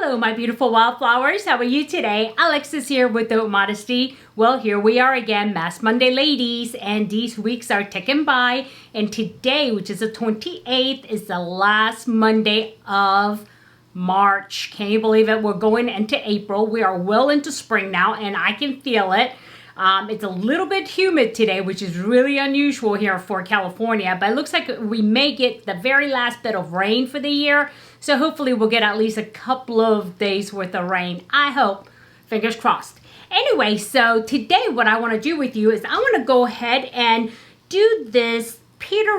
Hello, my beautiful wildflowers. How are you today? Alexis here with the Modesty. Well, here we are again, Mask Monday, ladies, and these weeks are ticking by. And today, which is the 28th, is the last Monday of March. Can you believe it? We're going into April. We are well into spring now, and I can feel it. It's a little bit humid today, which is really unusual here for California, but it looks like we may get the very last bit of rain for the year. So hopefully we'll get at least a couple of days worth of rain. I hope. Fingers crossed. Anyway, so today what I want to do with you is I want to go ahead and do this Peter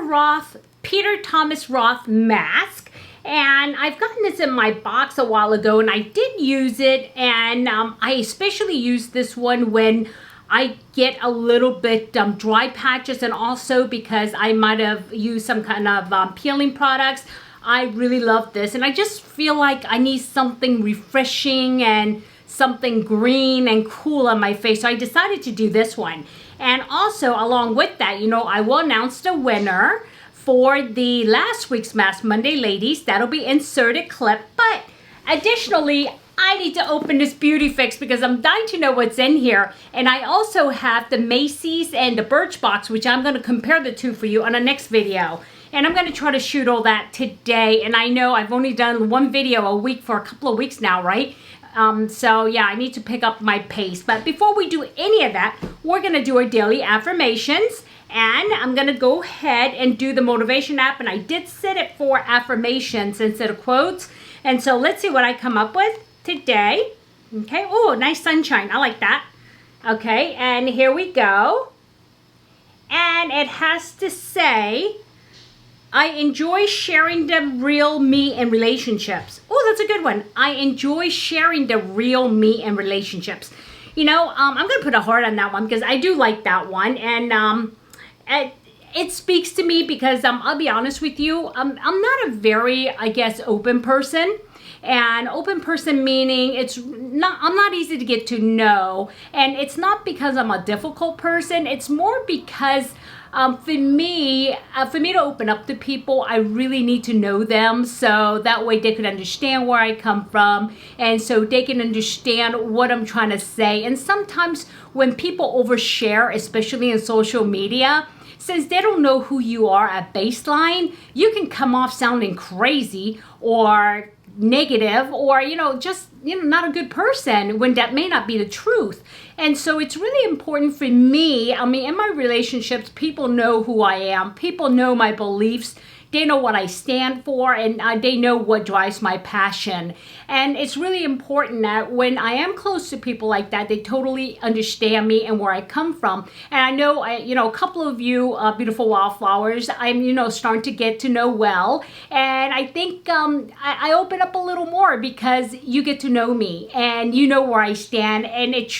Thomas Roth mask. And I've gotten this in my box a while ago, and I did use it, and I especially use this one when I get a little bit dry patches, and also because I might have used some kind of peeling products. I really love this, and I just feel like I need something refreshing and something green and cool on my face, so I decided to do this one. And also along with that, you know, I will announce the winner for the last week's Mask Monday, ladies. That'll be inserted clip, but additionally, I need to open this BeautyFix because I'm dying to know what's in here. And I also have the Macy's and the Birchbox, which I'm going to compare the two for you on the next video. And I'm going to try to shoot all that today. And I know I've only done one video a week for a couple of weeks now, right? So yeah, I need to pick up my pace. But before we do any of that, we're going to do our daily affirmations. And I'm going to go ahead and do the motivation app. And I did set it for affirmations instead of quotes. And so let's see what I come up with today. Okay. Oh, nice sunshine. I like that. Okay. And here we go. And it has to say, I enjoy sharing the real me in relationships. Oh, that's a good one. I enjoy sharing the real me in relationships. You know, I'm going to put a heart on that one because I do like that one. And it speaks to me because I'll be honest with you, I'm not a very, I guess, open person. And open person meaning I'm not easy to get to know. And it's not because I'm a difficult person. It's more because for me to open up to people, I really need to know them. So that way they can understand where I come from. And so they can understand what I'm trying to say. And sometimes when people overshare, especially in social media, since they don't know who you are at baseline, you can come off sounding crazy or negative or, just, not a good person when that may not be the truth. And so it's really important for me. I mean, in my relationships, people know who I am. People know my beliefs. They know what I stand for, and they know what drives my passion. And it's really important that when I am close to people like that, they totally understand me and where I come from. And I know, a couple of you beautiful wildflowers, I'm, starting to get to know well. And I think I open up a little more because you get to know me and you know where I stand. And it's,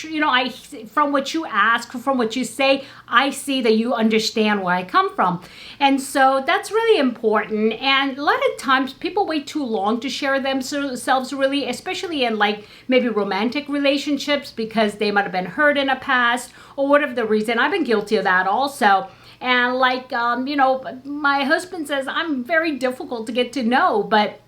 from what you ask, from what you say, I see that you understand where I come from. And so that's really important. And a lot of times people wait too long to share themselves, really, especially in like maybe romantic relationships because they might have been hurt in the past or whatever the reason. I've been guilty of that also. And like, my husband says I'm very difficult to get to know, but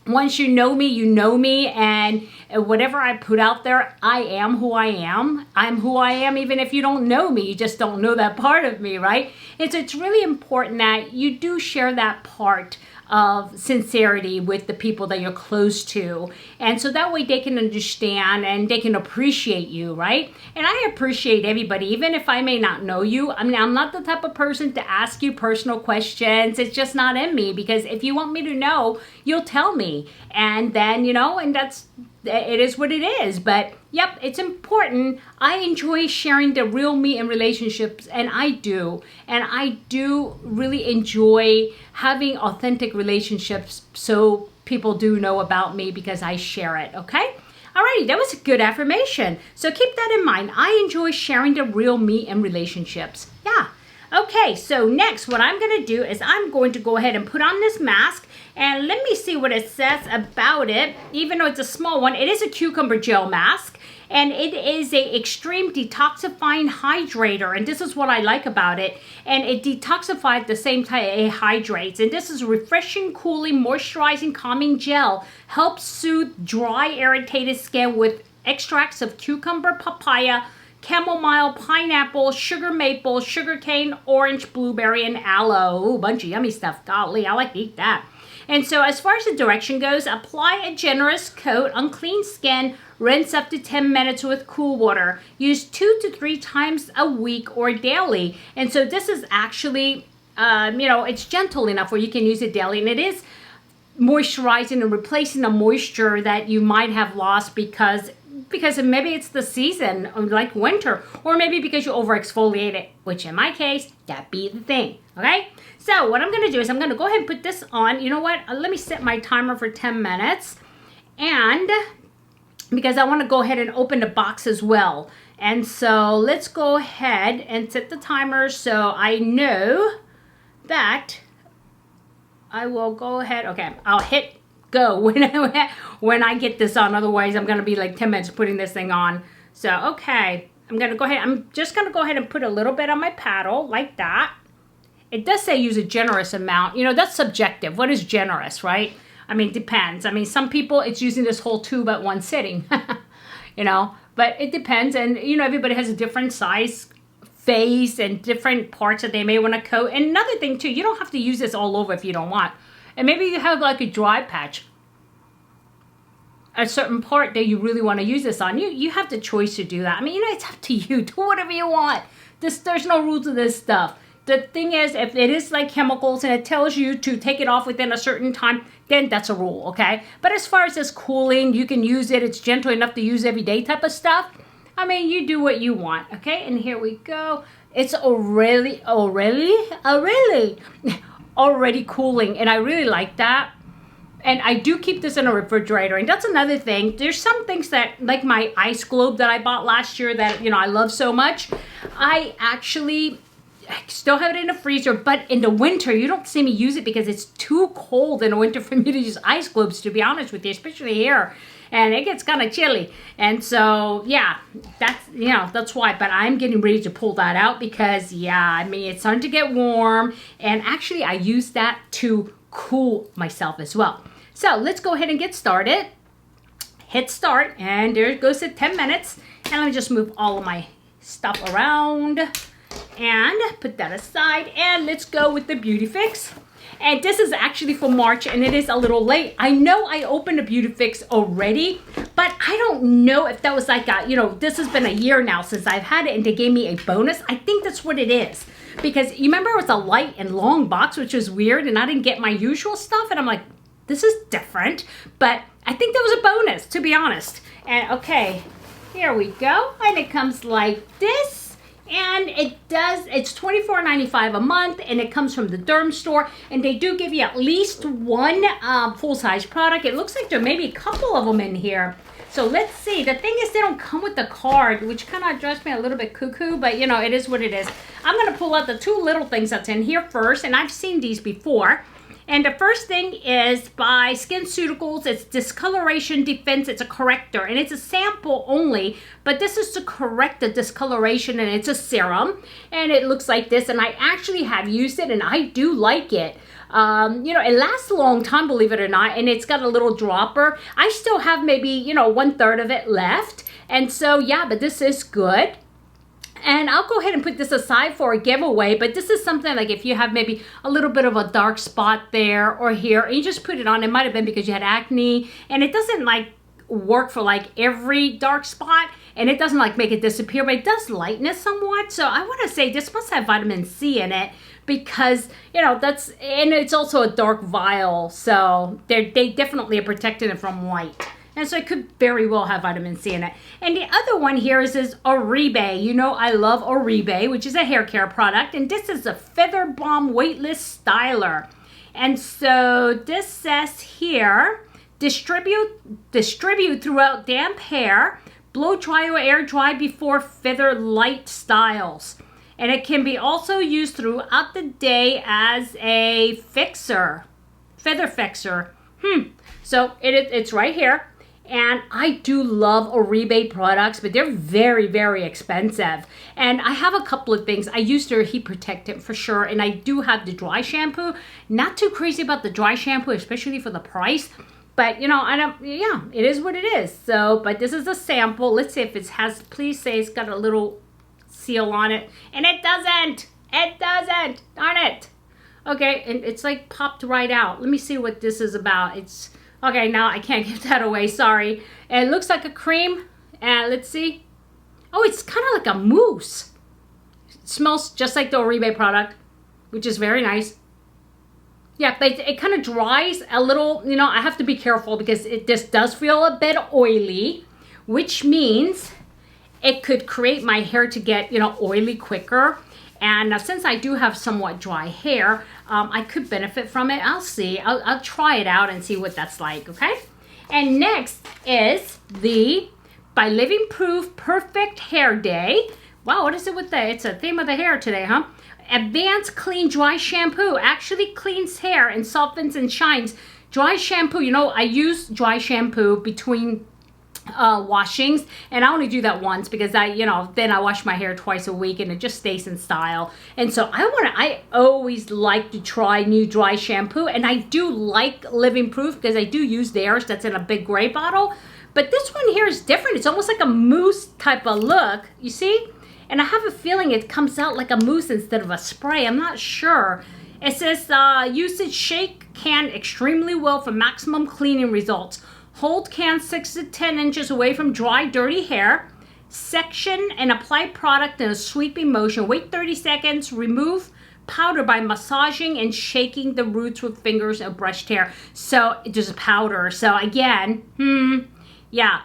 once you know me, and whatever I put out there, I am who I am. I'm who I am, even if you don't know me, you just don't know that part of me, right? It's really important that you do share that part of sincerity with the people that you're close to. And so that way they can understand and they can appreciate you, right? And I appreciate everybody, even if I may not know you. I mean, I'm not the type of person to ask you personal questions. It's just not in me, because if you want me to know, you'll tell me. And then, and it is what it is. But yep, it's important. I enjoy sharing the real me in relationships, and I do. And I do really enjoy having authentic relationships, so people do know about me because I share it, okay? Alrighty, that was a good affirmation. So keep that in mind. I enjoy sharing the real me in relationships. Yeah. Okay, so next what I'm going to do is I'm going to go ahead and put on this mask. And let me see what it says about it. Even though it's a small one, it is a cucumber gel mask. And it is a extreme detoxifying hydrator. And this is what I like about it. And it detoxifies at the same time it hydrates. And this is refreshing, cooling, moisturizing, calming gel. Helps soothe dry, irritated skin with extracts of cucumber, papaya, chamomile, pineapple, sugar maple, sugarcane, orange, blueberry, and aloe. Ooh, a bunch of yummy stuff. Golly, I like to eat that. And so as far as the direction goes, apply a generous coat on clean skin, rinse up to 10 minutes with cool water. Use 2 to 3 times a week or daily. And so this is actually, it's gentle enough where you can use it daily. And it is moisturizing and replacing the moisture that you might have lost because maybe it's the season, like winter, or maybe because you over exfoliate it, which in my case, that be the thing, okay? So what I'm gonna do is I'm gonna go ahead and put this on. You know what? Let me set my timer for 10 minutes. And because I wanna go ahead and open the box as well. And so let's go ahead and set the timer so I know that I will go ahead. Okay, I'll hit go when I get this on. Otherwise, I'm gonna be like 10 minutes putting this thing on. So, okay, I'm just gonna go ahead and put a little bit on my paddle like that. It does say use a generous amount. You know, that's subjective. What is generous, right? I mean, depends. I mean, some people, it's using this whole tube at one sitting, but it depends. And, everybody has a different size face and different parts that they may want to coat. And another thing, too, you don't have to use this all over if you don't want. And maybe you have like a dry patch, a certain part that you really want to use this on. You have the choice to do that. I mean, it's up to you. Do whatever you want. There's no rule to this stuff. The thing is, if it is like chemicals and it tells you to take it off within a certain time, then that's a rule, okay? But as far as this cooling, you can use it. It's gentle enough to use every day type of stuff. I mean, you do what you want, okay? And here we go. It's already cooling, and I really like that. And I do keep this in a refrigerator, and that's another thing. There's some things that, like my ice globe that I bought last year that, I love so much. I still have it in the freezer, but in the winter, you don't see me use it because it's too cold in the winter for me to use ice globes, to be honest with you, especially here. And it gets kind of chilly. And so, yeah, that's why. But I'm getting ready to pull that out because, it's starting to get warm. And actually, I use that to cool myself as well. So let's go ahead and get started. Hit start, and there it goes at 10 minutes. And let me just move all of my stuff around and put that aside. And let's go with the BeautyFix. And this is actually for March, and it is a little late. I know I opened a BeautyFix already, but I don't know if that was like this has been a year now since I've had it, and they gave me a bonus. I think that's what it is. Because you remember it was a light and long box, which was weird, and I didn't get my usual stuff, and I'm like, this is different. But I think that was a bonus, to be honest. And okay, here we go. And it comes like this. And it's $24.95 a month, and it comes from the Dermstore, and they do give you at least one full-size product. It looks like there may be a couple of them in here. So let's see. The thing is, they don't come with the card, which kind of drives me a little bit cuckoo, but it is what it is. I'm going to pull out the 2 little things that's in here first, and I've seen these before. And the first thing is by SkinCeuticals. It's Discoloration Defense. It's a corrector, and it's a sample only, but this is to correct the discoloration, and it's a serum, and it looks like this, and I actually have used it, and I do like it. It lasts a long time, believe it or not, and it's got a little dropper. I still have maybe, 1/3 of it left, and so, yeah, but this is good. And I'll go ahead and put this aside for a giveaway, but this is something like if you have maybe a little bit of a dark spot there or here, and you just put it on. It might have been because you had acne, and it doesn't like work for like every dark spot, and it doesn't like make it disappear, but it does lighten it somewhat. So I want to say this must have vitamin C in it because, and it's also a dark vial, so they definitely are protecting it from light. And so it could very well have vitamin C in it. And the other one here is Oribe. I love Oribe, which is a hair care product. And this is a Feather Balm Weightless Styler. And so this says here, distribute throughout damp hair, blow dry or air dry before feather light styles. And it can be also used throughout the day as a fixer. feather fixer. So it's right here. And I do love Oribe products, but they're very, very expensive. And I have a couple of things. I use their heat protectant for sure. And I do have the dry shampoo. Not too crazy about the dry shampoo, especially for the price. But, you know, it is what it is. So, but this is a sample. Let's see if it has, please say it's got a little seal on it. And it doesn't. It doesn't. Darn it. Okay, and it's like popped right out. Let me see what this is about. It's, okay, now I can't give that away. Sorry. It looks like a cream. And let's see. Oh, it's kind of like a mousse. It smells just like the Oribe product, which is very nice. Yeah, but it kind of dries a little. You know, I have to be careful because this does feel a bit oily, which means it could create my hair to get, you know, oily quicker. And since I do have somewhat dry hair, I could benefit from it. I'll see. I'll try it out and see what that's like, okay? And next is the By Living Proof Perfect Hair Day. Wow, what is it with the, it's a theme of the hair today, huh? Advanced Clean Dry Shampoo. Actually cleans hair and softens and shines. Dry shampoo, you know, I use dry shampoo between washings, and I only do that once because then I wash my hair twice a week and it just stays in style. And so I always like to try new dry shampoo, and I do like Living Proof because I do use theirs that's in a big gray bottle. But this one here is different. It's almost like a mousse type of look, you see? And I have a feeling it comes out like a mousse instead of a spray. I'm not sure. It says usage shake can extremely well for maximum cleaning results. Hold can 6 to 10 inches away from dry, dirty hair. Section and apply product in a sweeping motion. Wait 30 seconds. Remove powder by massaging and shaking the roots with fingers of brushed hair. So there's a powder. So again, yeah.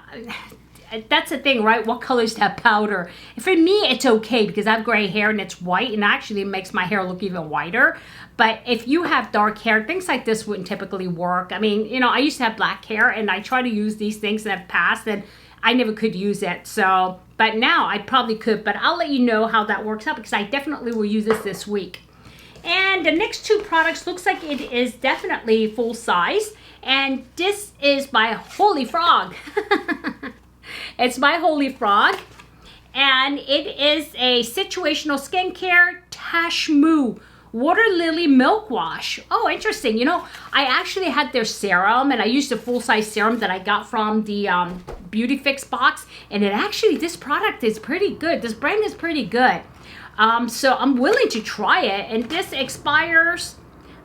That's the thing, right? What colors have powder? For me, it's okay because I have gray hair and it's white, and actually it makes my hair look even whiter. But if you have dark hair, things like this wouldn't typically work. I mean, you know, I used to have black hair and I try to use these things and have passed, and I never could use it. So, but now I probably could, but I'll let you know how that works out because I definitely will use this week. And the next two products looks like it is definitely full size. And this is by Holy Frog. It's by Holy Frog, and it is a situational skincare Tashmoo Water Lily Milk Wash. Oh, interesting. You know, I actually had their serum, and I used a full-size serum that I got from the BeautyFix box, and it actually, this product is pretty good. This brand is pretty good. So I'm willing to try it, and this expires,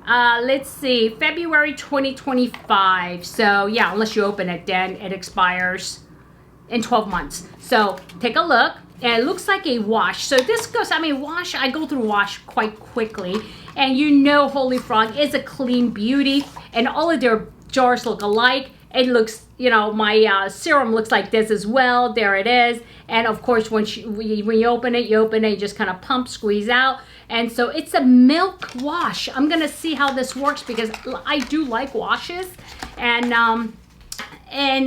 let's see, February 2025. So yeah, unless you open it, then it expires in 12 months. So take a look, and it looks like a wash. So this goes, I mean, wash, I go through wash quite quickly, and you know Holy Frog is a clean beauty, and all of their jars look alike. It looks, you know, my serum looks like this as well. There it is. And of course, when you open it, you just kind of pump, squeeze out. And so it's a milk wash. I'm gonna see how this works because I do like washes. And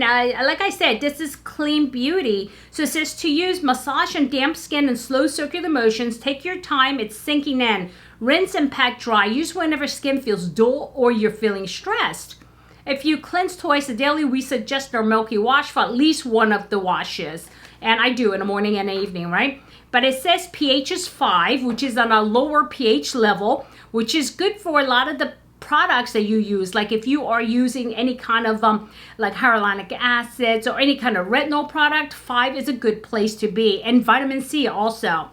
like I said, this is clean beauty. So it says to use, massage on damp skin and slow circular motions. Take your time, it's sinking in. Rinse and pat dry. Use whenever skin feels dull or you're feeling stressed. If you cleanse twice a daily, we suggest our milky wash for at least one of the washes. And I do in the morning and the evening, right? But it says pH is 5, which is on a lower pH level, which is good for a lot of the products that you use. Like if you are using any kind of like hyaluronic acids or any kind of retinol product, 5 is a good place to be. And vitamin C also,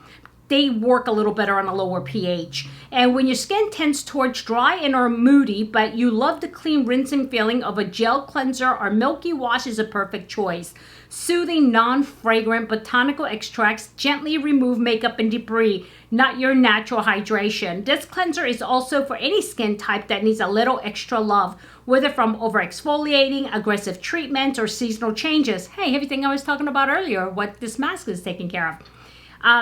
they work a little better on a lower pH. And when your skin tends towards dry and or moody, but you love the clean rinsing feeling of a gel cleanser or milky wash is a perfect choice. Soothing, non-fragrant botanical extracts gently remove makeup and debris, not your natural hydration. This cleanser is also for any skin type that needs a little extra love, whether from over-exfoliating, aggressive treatments, or seasonal changes. Hey, everything I was talking about earlier, what this mask is taking care of.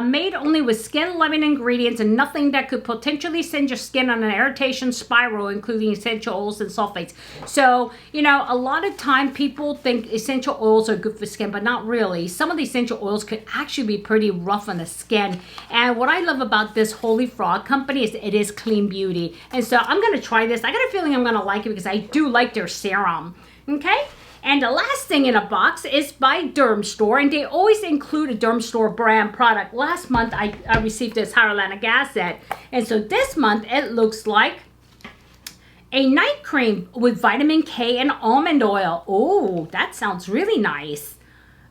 Made only with skin-loving ingredients and nothing that could potentially send your skin on an irritation spiral, including essential oils and sulfates. So, you know, a lot of time people think essential oils are good for skin, but not really. Some of the essential oils could actually be pretty rough on the skin. And what I love about this Holy Frog company is it is clean beauty. And so I'm going to try this. I got a feeling I'm going to like it because I do like their serum. Okay? And the last thing in a box is by Dermstore, and they always include a Dermstore brand product. Last month, I received this hyaluronic acid, and so this month, it looks like a night cream with vitamin K and almond oil. Oh, that sounds really nice.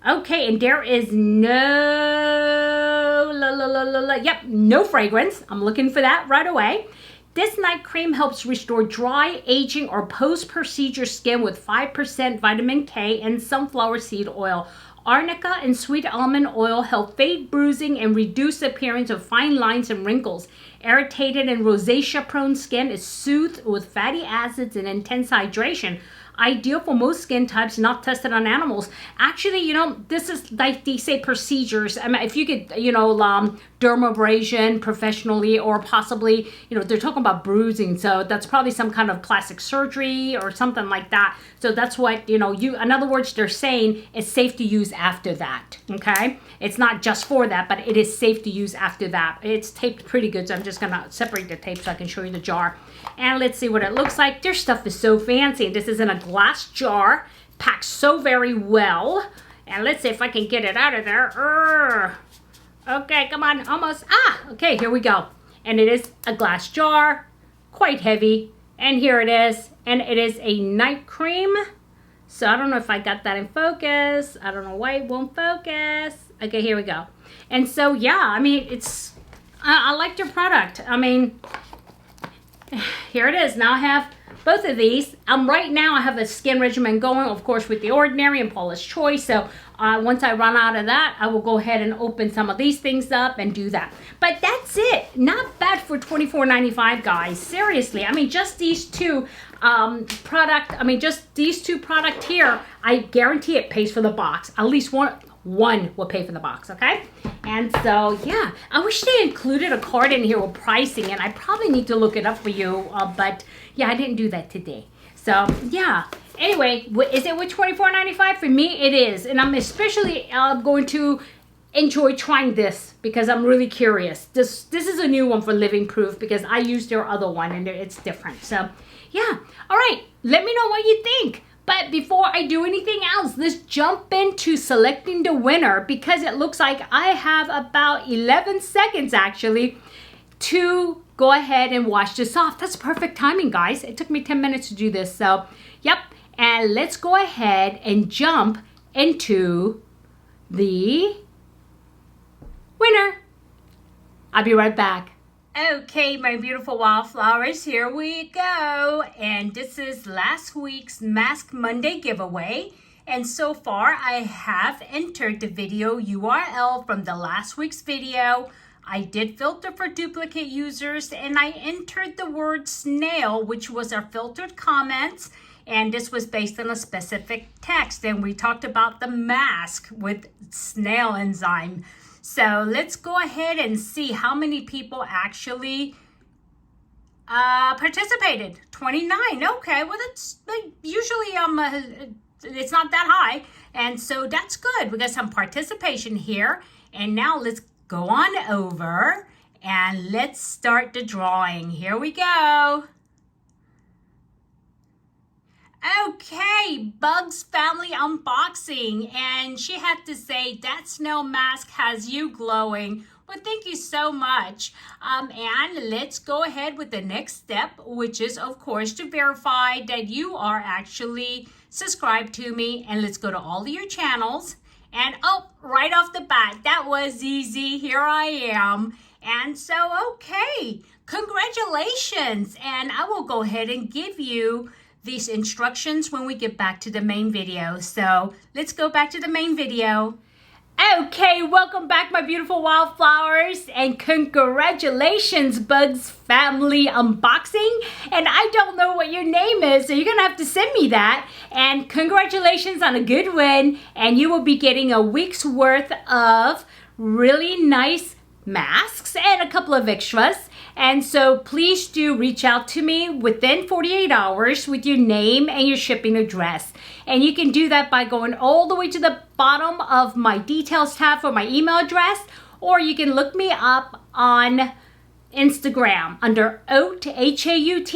Okay, and there is no fragrance. I'm looking for that right away. This night cream helps restore dry, aging, or post-procedure skin with 5% vitamin K and sunflower seed oil. Arnica and sweet almond oil help fade bruising and reduce the appearance of fine lines and wrinkles. Irritated and rosacea-prone skin is soothed with fatty acids and intense hydration. Ideal for most skin types not tested on animals. Actually, you know, this is like they say procedures. I mean, if you could, you know, dermabrasion professionally, or possibly, you know, they're talking about bruising. So that's probably some kind of plastic surgery or something like that. So that's what, you know, in other words, they're saying it's safe to use after that. Okay. It's not just for that, but it is safe to use after that. It's taped pretty good. So I'm just going to separate the tape so I can show you the jar. And let's see what it looks like. Their stuff is so fancy. This is in a glass jar, packed so very well. And let's see if I can get it out of there. Okay, come on, almost. Okay, here we go. And it is a glass jar, quite heavy. And here it is. And it is a night cream. So I don't know if I got that in focus. I don't know why it won't focus. Okay, here we go. And so, yeah, I mean, it's, I like their product. I mean, here it is. Now I have both of these. Right now I have a skin regimen going, of course, with the Ordinary and Paula's Choice. So once I run out of that, I will go ahead and open some of these things up and do that. But that's it. Not bad for $24.95, guys. Seriously. I mean, just these two just these two product here, I guarantee it pays for the box. At least one will pay for the box, okay? And so, yeah, I wish they included a card in here with pricing, and I probably need to look it up for you, but yeah, I didn't do that today. So, yeah. Anyway, is it with $24.95? For me, it is, and I'm especially going to enjoy trying this because I'm really curious. This is a new one for Living Proof because I used their other one, and it's different. So, yeah. All right, let me know what you think. But before I do anything else, let's jump into selecting the winner because it looks like I have about 11 seconds actually to go ahead and wash this off. That's perfect timing, guys. It took me 10 minutes to do this. So, yep. And let's go ahead and jump into the winner. I'll be right back. Okay, my beautiful wildflowers, here we go. And this is last week's Mask Monday giveaway. And so far, I have entered the video URL from the last week's video. I did filter for duplicate users, and I entered the word snail, which was our filtered comments. And this was based on a specific text. And we talked about the mask with snail enzyme. So let's go ahead and see how many people actually participated. 29. Okay, well that's usually it's not that high, and so that's good. We got some participation here, and now let's go on over and let's start the drawing. Here we go. Okay, Bugs Family Unboxing, and she had to say that snail mask has you glowing. Well, thank you so much. And let's go ahead with the next step, which is, of course, to verify that you are actually subscribed to me. And let's go to all of your channels. And, oh, right off the bat, that was easy. Here I am. And so, okay, congratulations. And I will go ahead and give you these instructions when we get back to the main video. So let's go back to the main video. Okay, welcome back, my beautiful wildflowers, and congratulations, Bugs Family Unboxing. And I don't know what your name is, so you're gonna have to send me that. And congratulations on a good win, and you will be getting a week's worth of really nice masks and a couple of extras. And so please do reach out to me within 48 hours with your name and your shipping address. And you can do that by going all the way to the bottom of my details tab for my email address, or you can look me up on Instagram under Haute, Haute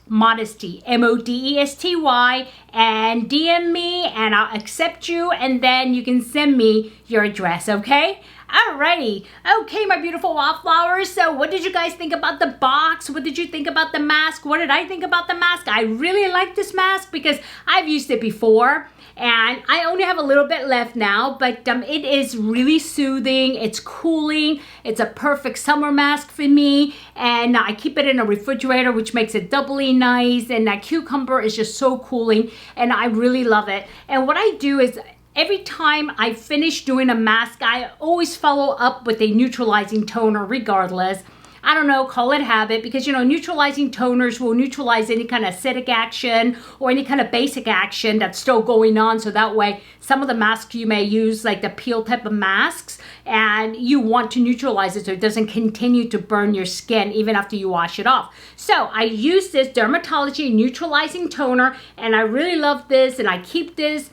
.modesty, MODESTY, and DM me and I'll accept you, and then you can send me your address, okay? Alrighty. Okay, my beautiful wildflowers. So what did you guys think about the box? What did you think about the mask? What did I think about the mask? I really like this mask because I've used it before. And I only have a little bit left now, but it is really soothing. It's cooling. It's a perfect summer mask for me. And I keep it in a refrigerator, which makes it doubly nice. And that cucumber is just so cooling. And I really love it. And what I do is every time I finish doing a mask, I always follow up with a neutralizing toner regardless. I don't know, call it habit, because, you know, neutralizing toners will neutralize any kind of acidic action or any kind of basic action that's still going on. So that way, some of the masks you may use, like the peel type of masks, and you want to neutralize it so it doesn't continue to burn your skin even after you wash it off. So I use this Dermatology Neutralizing Toner, and I really love this, and I keep this,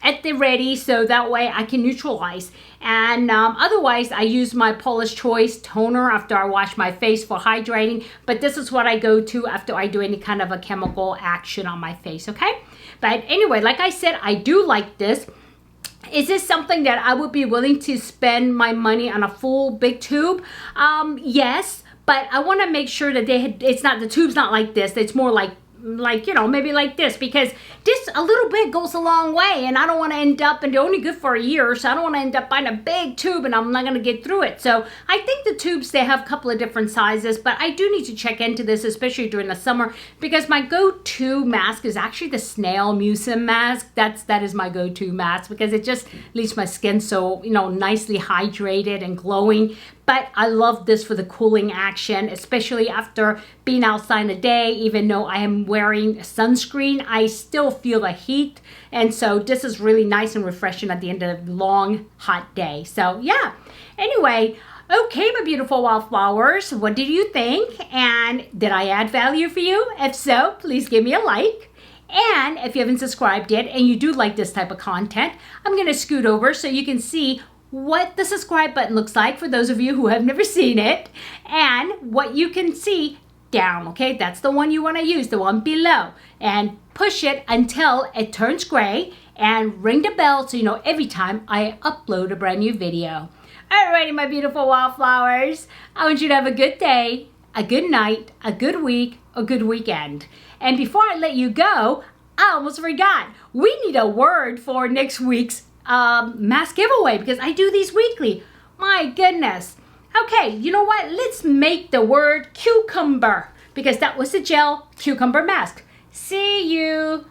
at the ready, so that way I can neutralize. And otherwise, I use my Paula's Choice toner after I wash my face for hydrating. But this is what I go to after I do any kind of a chemical action on my face, okay? But anyway, like I said, I do like this. Is this something that I would be willing to spend my money on a full big tube? Yes, but I want to make sure that the tube's not like this. It's more like, you know, maybe like this, because this a little bit goes a long way, and I don't want to end up, and they're only good for a year, so I don't want to end up buying a big tube and I'm not going to get through it. So I think the tubes, they have a couple of different sizes, but I do need to check into this, especially during the summer, because my go-to mask is actually the Snail Mucin mask. That is my go-to mask because it just leaves my skin so, you know, nicely hydrated and glowing. But I love this for the cooling action, especially after being outside a day. Even though I am wearing sunscreen, I still feel the heat. And so this is really nice and refreshing at the end of a long, hot day. So yeah, anyway, okay, my beautiful wildflowers, what did you think? And did I add value for you? If so, please give me a like. And if you haven't subscribed yet and you do like this type of content, I'm going to scoot over so you can see what the subscribe button looks like for those of you who have never seen it, and what you can see down, okay? That's the one you want to use, the one below. And push it until it turns gray and ring the bell so you know every time I upload a brand new video. Alrighty, my beautiful wildflowers. I want you to have a good day, a good night, a good week, a good weekend. And before I let you go, I almost forgot. We need a word for next week's mask giveaway, because I do these weekly. My goodness. Okay, you know what? Let's make the word cucumber, because that was the gel cucumber mask. C-U-C-U-M-B-E-R.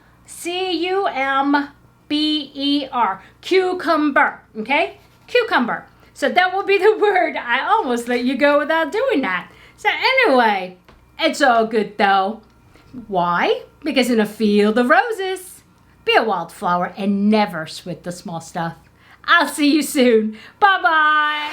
Cucumber. Okay? Cucumber. So that will be the word. I almost let you go without doing that. So anyway, it's all good though. Why? Because in a field of roses, be a wildflower and never sweat the small stuff. I'll see you soon. Bye-bye.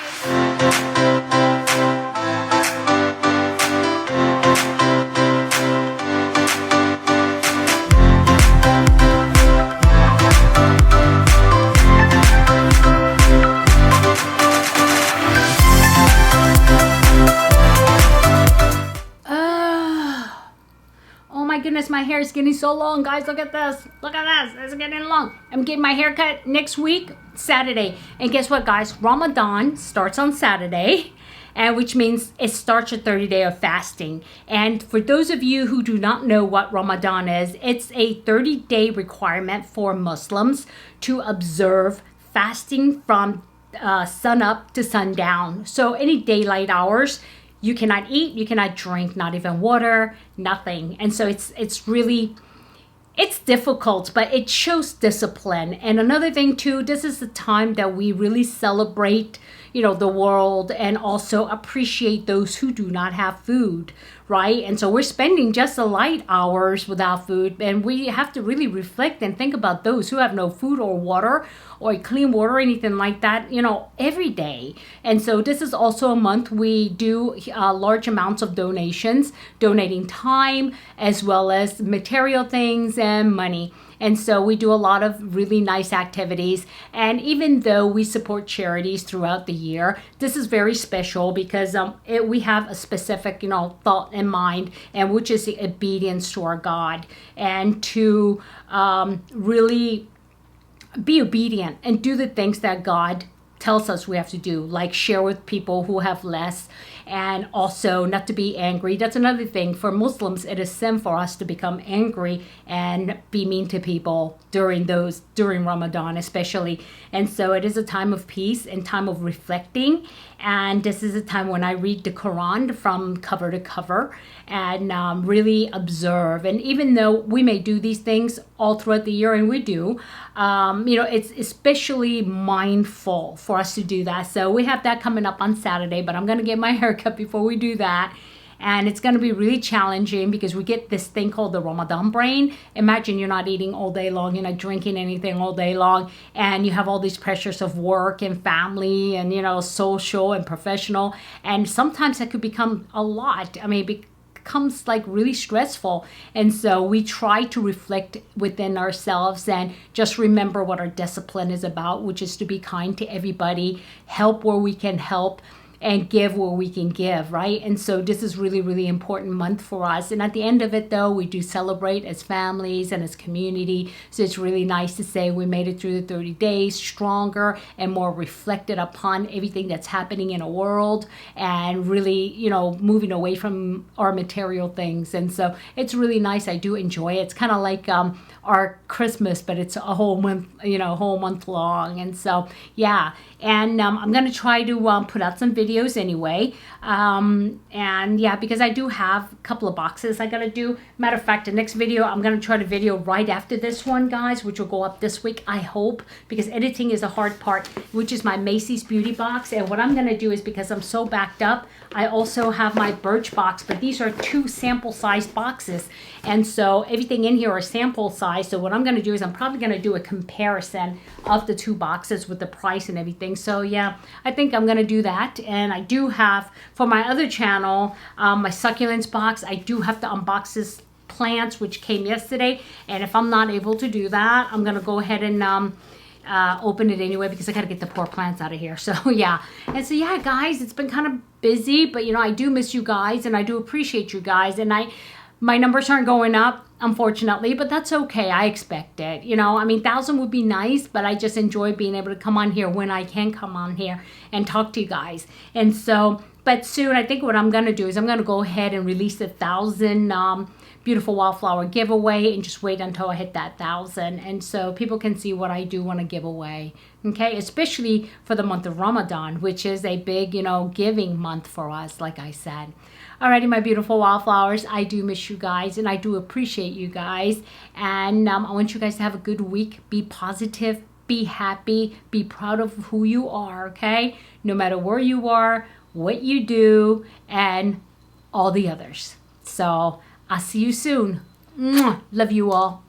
My goodness, my hair is getting so long, guys. Look at this. Look at this. It's getting long. I'm getting my hair cut next week, Saturday. And guess what, guys? Ramadan starts on Saturday, and which means it starts a 30-day of fasting. And for those of you who do not know what Ramadan is, it's a 30-day requirement for Muslims to observe fasting from sun up to sundown. So any daylight hours, you cannot eat, you cannot drink, not even water, nothing. And so it's really, it's difficult, but it shows discipline. And another thing too, this is the time that we really celebrate, the world, and also appreciate those who do not have food, right? And so we're spending just the light hours without food, and we have to really reflect and think about those who have no food or water or clean water or anything like that, every day. And so this is also a month we do large amounts of donations, donating time as well as material things and money. And so we do a lot of really nice activities. And even though we support charities throughout the year, this is very special because we have a specific, thought in mind, and which is the obedience to our God, and to really be obedient and do the things that God tells us we have to do, like share with people who have less, and also not to be angry. That's another thing. For Muslims, it is sin for us to become angry and be mean to people during Ramadan especially. And so it is a time of peace and time of reflecting. And this is a time when I read the Quran from cover to cover and really observe. And even though we may do these things all throughout the year, and we do, it's especially mindful for us to do that. So we have that coming up on Saturday, but I'm going to get my hair cut before we do that. And it's going to be really challenging because we get this thing called the Ramadan brain. Imagine you're not eating all day long, you're not drinking anything all day long, and you have all these pressures of work and family and, social and professional. And sometimes that could become a lot. I mean, it becomes like really stressful. And so we try to reflect within ourselves and just remember what our discipline is about, which is to be kind to everybody, help where we can help, and give where we can give, right? And so this is really, really important month for us. And at the end of it, though, we do celebrate as families and as community. So it's really nice to say we made it through the 30 days stronger and more reflected upon everything that's happening in the world, and really, moving away from our material things. And so it's really nice. I do enjoy it. It's kind of like our Christmas, but it's a whole month, whole month long. And so, yeah. And I'm going to try to put out some videos anyway. And yeah, because I do have a couple of boxes I got to do. Matter of fact, the next video, I'm going to try to video right after this one, guys, which will go up this week, I hope, because editing is a hard part, which is my Macy's beauty box. And what I'm going to do is, because I'm so backed up, I also have my Birchbox, but these are 2 sample size boxes. And so everything in here are sample size. So what I'm going to do is I'm probably going to do a comparison of the 2 boxes with the price and everything. So yeah, I think I'm going to do that. And I do have, for my other channel, my succulents box, I do have to unbox this plants, which came yesterday. And if I'm not able to do that, I'm going to go ahead and open it anyway, because I got to get the poor plants out of here. So yeah. And so yeah, guys, it's been kind of busy, but I do miss you guys, and I do appreciate you guys. And my numbers aren't going up, unfortunately, but that's okay. I expect it. 1,000 would be nice, but I just enjoy being able to come on here when I can come on here and talk to you guys. And so, but soon, I think what I'm going to do is I'm going to go ahead and release 1,000 Beautiful Wildflower giveaway, and just wait until I hit that 1,000. And so people can see what I do want to give away. Okay, especially for the month of Ramadan, which is a big, giving month for us, like I said. Alrighty, my beautiful wildflowers, I do miss you guys, and I do appreciate you guys. And I want you guys to have a good week. Be positive, be happy, be proud of who you are, okay? No matter where you are, what you do, and all the others. So I'll see you soon. Mwah. Love you all.